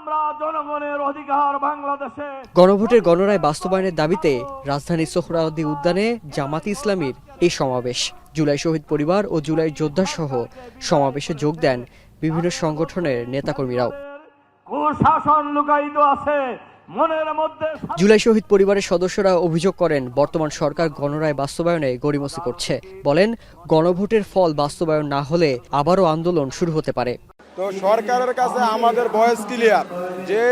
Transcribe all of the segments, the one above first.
আমরা জনগণের অধিকার বাংলাদেশে। গণভোটের গণরায় বাস্তবায়নের দাবিতে রাজধানী সোহরাওয়ার্দী উদ্যানে জামাতে ইসলামীর এই সমাবেশ। জুলাই শহীদ পরিবার ও জুলাই যোদ্ধা সহ সমাবেশে যোগ দেন বিভিন্ন সংগঠনের নেতাকর্মীরাও। কুশাসন লুকায়িত আছে মনের মধ্যে। জুলাই শহীদ পরিবারের সদস্যরা অভিযোগ করেন, বর্তমান সরকার গণরায় বাস্তবায়নে গড়িমসি করছে। বলেন, গণভোটের ফল বাস্তবায়ন না হলে আবারও আন্দোলন শুরু হতে পারে। তো সরকারের কাছে আমাদের ভয়েস ক্লিয়ার যে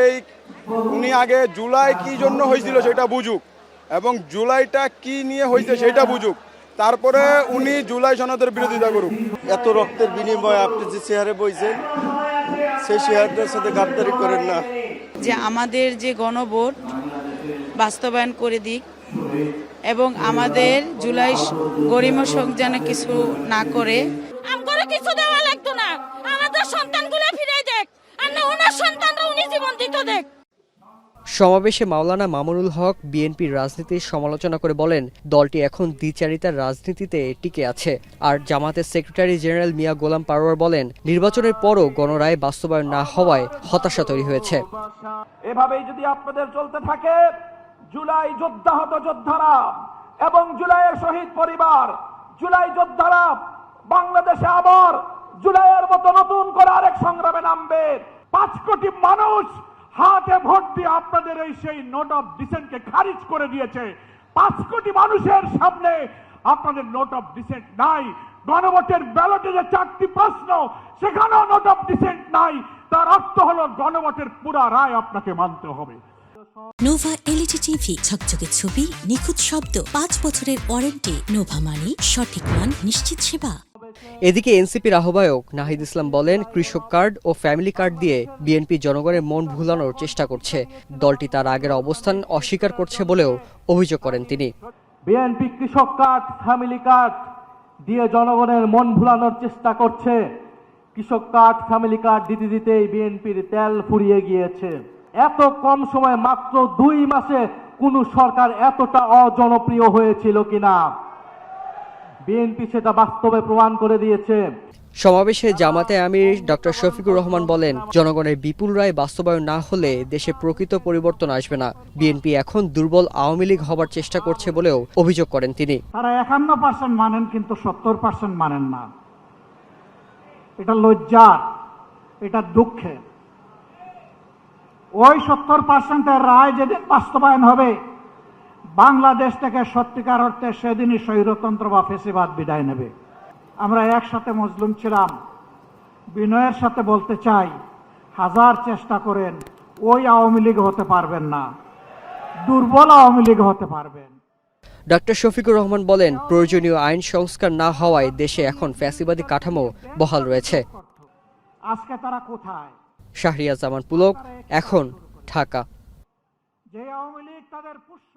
উনি আগে জুলাই কি জন্য হয়েছিল সেটা বুঝুক, এবং জুলাইটা কি নিয়ে হয়েছে সেটা বুঝুক, তারপরে উনি জুলাই সনদের বিরোধিতা করুক। এত রক্তের বিনিময়ে আপনি যে চেয়ারে বইছেন সেই চেয়ারটার সাথে গাদ্দারি করেন না। যে আমাদের যে গণভোট বাস্তবায়ন করে দিক এবং আমাদের জুলাই গরিমসং যেন কিছু না করে। আমগরে কিছু দেওয়া লাগতো না, আমাদের সন্তানগুলো ফিরে দেখ, আর না ওনার সন্তানরা উনি জীবন দিত দেখ। সমাবেশে মাওলানা মামুনুল হক বিএনপির রাজনীতির সমালোচনা করে বলেন, দলটি এখন দ্বিচারিতার রাজনীতিতে টিকে আছে। আর জামাতের সেক্রেটারি জেনারেল মিয়া গোলাম পারওয়ার বলেন, নির্বাচনের পরও গণরায় বাস্তবায়ন না হওয়ায় হতাশা তৈরি হয়েছে। এভাবেই যদি আপনাদের চলতে থাকে, জুলাই যোদ্ধাহত যোদ্ধারা এবং জুলাইয়ের শহীদ পরিবার, জুলাই যোদ্ধারা বাংলাদেশে আবার জুলাইয়ের মতো নতুন করে আরেক সংগ্রামে নামবে। 5 কোটি মানুষ হাতে ভোট দিয়ে আপনাদের এই সেই নোট অফ ডিসেন্টকে খারিজ করে দিয়েছে। 5 কোটি মানুষের সামনে আপনাদের নোট অফ ডিসেন্ট নাই। গণভোটের ব্যালটে যে 4টি প্রশ্ন, সেখানেও নোট অফ ডিসেন্ট নাই। তার অর্থ হলো গণভোটের পুরা রায় আপনাকে মানতে হবে। নোভা এলইডি টিভি, ঝকঝকে ছবি, নিখুঁত শব্দ, 5 বছরের ওয়ারেন্টি। নোভা মানি, সঠিক মান, নিশ্চিত সেবা। এদিকে এনসিপির আহ্বায়ক নাহিদ ইসলাম বলেন, কৃষক কার্ড ও ফ্যামিলি কার্ড দিয়ে বিএনপি জনগণের মন ভুলানোর চেষ্টা করছে। দলটি তার আগের অবস্থান অস্বীকার করছে বলেও অভিযোগ করেন তিনি। বিএনপি কৃষক কার্ড, ফ্যামিলি কার্ড দিয়ে জনগণের মন ভুলানোর চেষ্টা করছে। কৃষক কার্ড, ফ্যামিলি কার্ড দিতে দিতেই বিএনপির তেল ফুরিয়ে গিয়েছে। এত কম সময়ে, মাত্র 2 মাসে কোন সরকার এতটা অজনপ্রিয় হয়েছিল কিনা বিএনপি সেটা বাস্তবে প্রমাণ করে দিয়েছে। সমাবেশে জামাতে আমির ডক্টর শফিকুর রহমান বলেন, জনগণের বিপুল রায় বাস্তবায়ন না হলে দেশে প্রকৃত পরিবর্তন আসবে না। বিএনপি এখন দুর্বল আওয়ামী লীগ হবার চেষ্টা করছে বলেও অভিযোগ করেন তিনি। তারা 51% মানেন, কিন্তু 70% মানেন না। এটা লজ্জার, এটা দুঃখের। ওই 70%-এর রায় যেদিন বাস্তবায়ন হবে, বাংলাদেশ থেকে সত্যিকার অর্থে সেদিনই স্বৈরতন্ত্র বা ফ্যাসিবাদ বিদায় নেবে। আমরা একসাথে মজলুম ছিলাম। বিনয়ের সাথে বলতে চাই, হাজার চেষ্টা করেন ওই আওয়ামী লীগ হতে পারবেন না, দুর্বল আওয়ামী লীগ হতে পারবেন। ডক্টর শফিকুর রহমান বলেন, প্রয়োজনীয় আইন সংস্কার না হওয়ায় দেশে এখন ফ্যাসিবাদী কাঠামো বহাল রয়েছে। আজকে তারা কোথায়? শাহরিয়ার জামান পুলক, এখন, ঢাকা। যে আওয়ামী লীগ তাদের পুষ্য